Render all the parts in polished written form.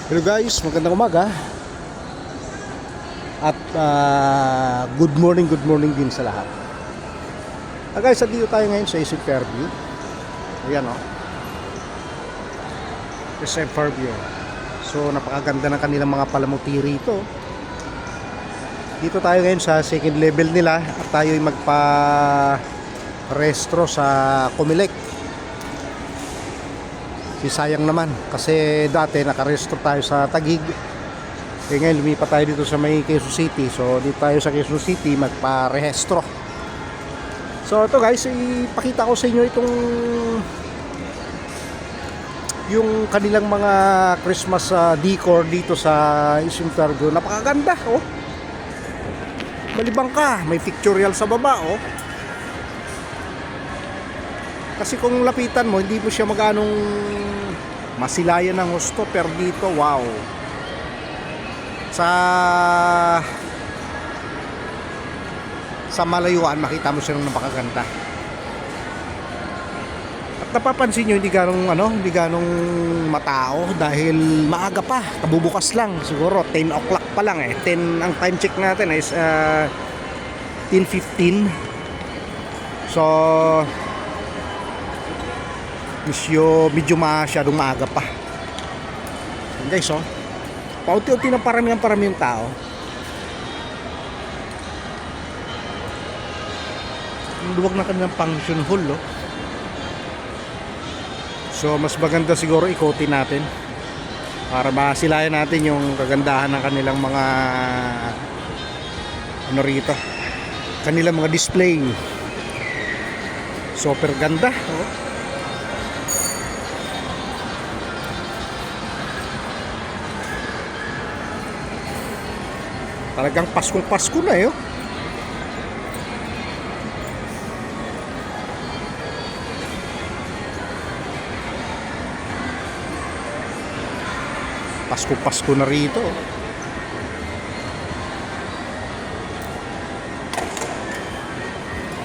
Hello guys, magandang umaga. At good morning din sa lahat. Guys, dito tayo ngayon sa Isip Fairview. Ayan o. Isip Fairview. So napakaganda ng kanilang mga palamuti rito. Dito tayo ngayon sa second level nila at tayo ay magpa-restro sa Comelec. Sayang naman kasi dati nakarestro tayo sa Taguig, ngayon lumipat tayo dito sa may Quezon City. So dito tayo sa Quezon City magpa-rehestro. So ito guys, ipakita ko sa inyo itong yung kanilang mga Christmas decor dito sa Isip Fairview. Napakaganda oh. Malibang ka, may pictorial sa baba oh. Kasi kung lapitan mo, hindi mo siya maganong masilayan ng husto. Pero dito, wow. Sa malayuan, makita mo siya ng napakaganda. At napapansin nyo, hindi ganong matao dahil maaga pa, kabubukas lang. Siguro 10 o'clock pa lang eh. 10 ang time check natin is 10:15. So medyo masyadong maaga pa. And guys oh, paunti-unti na parami yung tao. Luwag na kanilang function hall oh. So mas maganda siguro ikotin natin para masilayan natin yung kagandahan ng kanilang mga rito, kanilang mga display. Super ganda oh. Talagang Paskong-Pasko na eh. Pasko-Pasko na rito.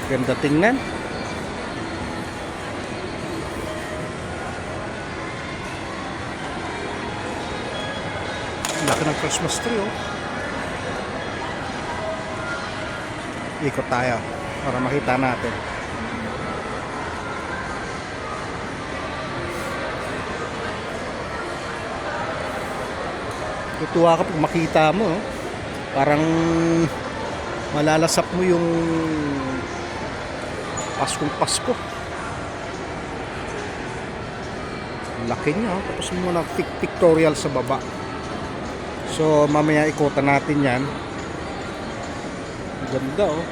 Ganda tingnan. Laki ng Christmas tree oh. Ikot tayo para makita natin. Tutuwa ka pag makita mo oh. Parang malalasap mo yung Paskong-Pasko. Laki niya oh. Tapos mo na pictorial sa baba. So mamaya ikutan natin yan. Ganda oh.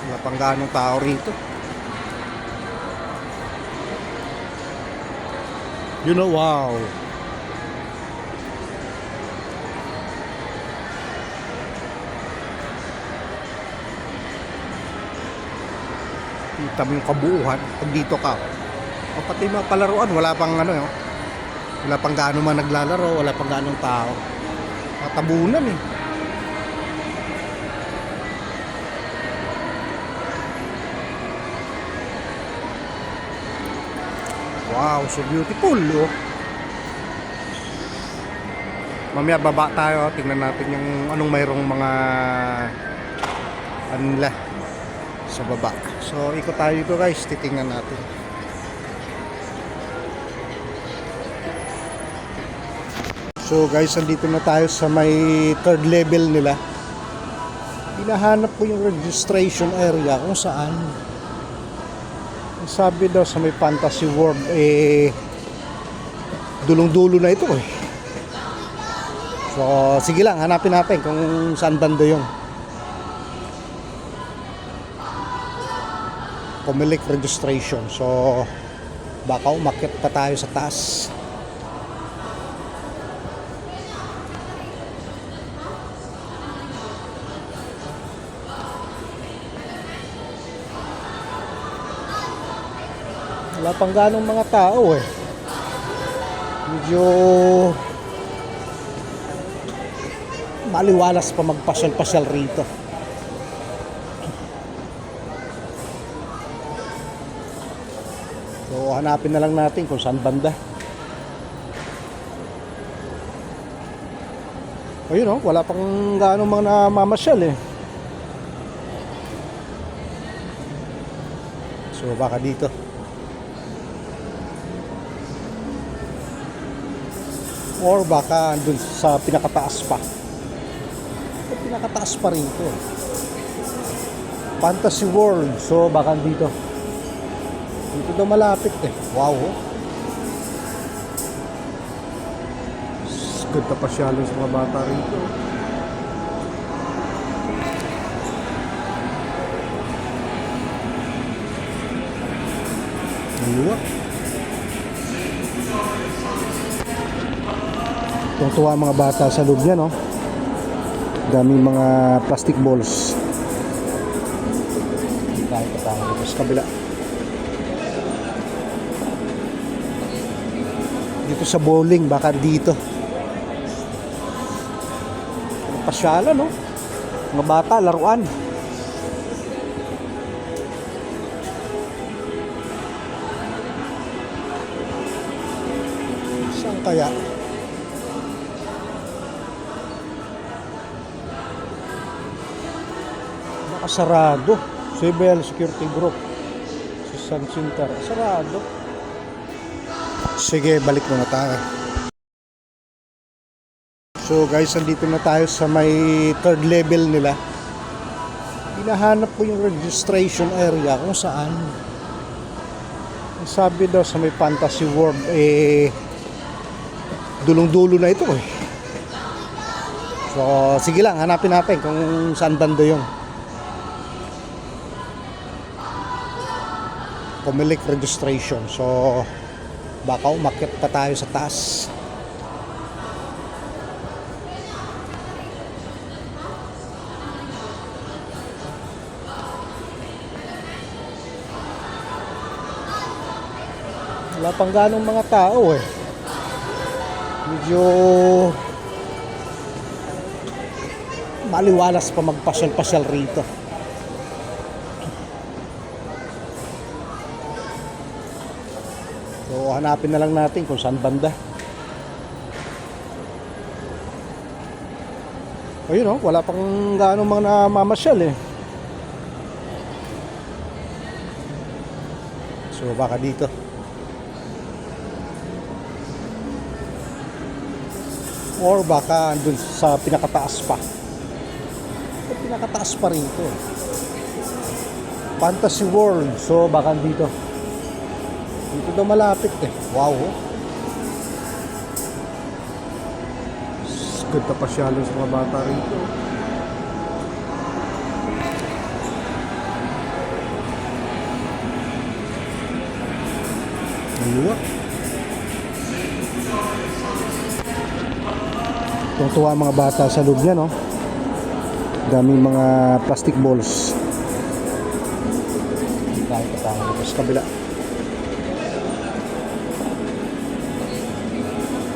Wala pang ganong tao rito. You know, wow. Kita mo yung kabuuhan pag dito ka. O pati mga palaruan, wala pang oh. Wala pang gaano man naglalaro, wala pang ganong tao. Matabunan eh. Wow, so beautiful oh. Mamaya baba tayo, tingnan natin yung anong mayroong mga nila sa baba. So ikot tayo dito guys, titingnan natin. So guys, andito na tayo sa may third level nila. Hinahanap ko yung registration area kung saan. Sabi daw sa may Fantasy World dulong-dulo na ito eh. So sige lang, hanapin natin kung saan banda yun. Comelec registration. So baka umakyat pa tayo sa taas. Wala pang ganong mga tao eh. Medyo maliwalas pa magpasyal-pasyal rito. So hanapin na lang natin kung saan banda. Ayun oh, wala pang gaano mga namamasyal eh. So baka dito. Or baka dun sa pinakataas pa. Pinakataas pa rin ito. Fantasy World. So baka dito. Dito daw malapit eh. Wow. Good na pasyalong sa mga bata rito. Luwa. Tuwa mga bata sa loob niya, no? Daming mga plastic balls. Tayo patangan dito sa kabila. Dito sa bowling, baka dito. Pasyalan, no? Mga bata, laruan. Saan kaya? Sarado. Civil Security Group sa San Center. Sarado. Sige, balik muna tayo. So guys, andito na tayo sa may third level nila. Hinahanap ko yung registration area kung saan. Sabi daw sa may Fantasy World, dulong-dulo na ito eh. So sige lang, hanapin natin kung saan banda yun. Pumilik registration. So baka umakyat pa tayo sa taas. Wala pang ganong mga tao eh. Medyo maliwalas pa magpasyal-pasyal rito. So hanapin na lang natin kung saan banda. Ayun oh, wala pang gaano mga namamasyal eh. So baka dito. Or baka dun sa pinakataas pa. Pinakataas pa rin ito. Fantasy World. So baka dito. Dito daw malapit eh. Wow. Good na pasyalong sa mga bata rito. Luwa. Tuwa mga bata sa loob niya, no? Daming mga plastic balls. Tayo patangan dito sa kabila.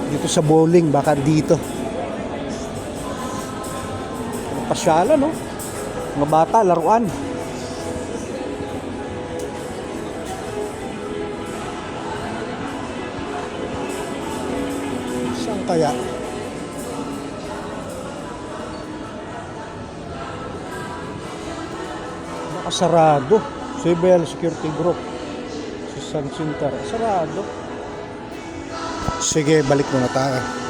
Dito sa bowling, baka dito. Pasyalan, no? Mga bata, laruan. Saan kaya? Sarado. Civil Security Group sa San Center. Sarado. Sige, balik muna tayo.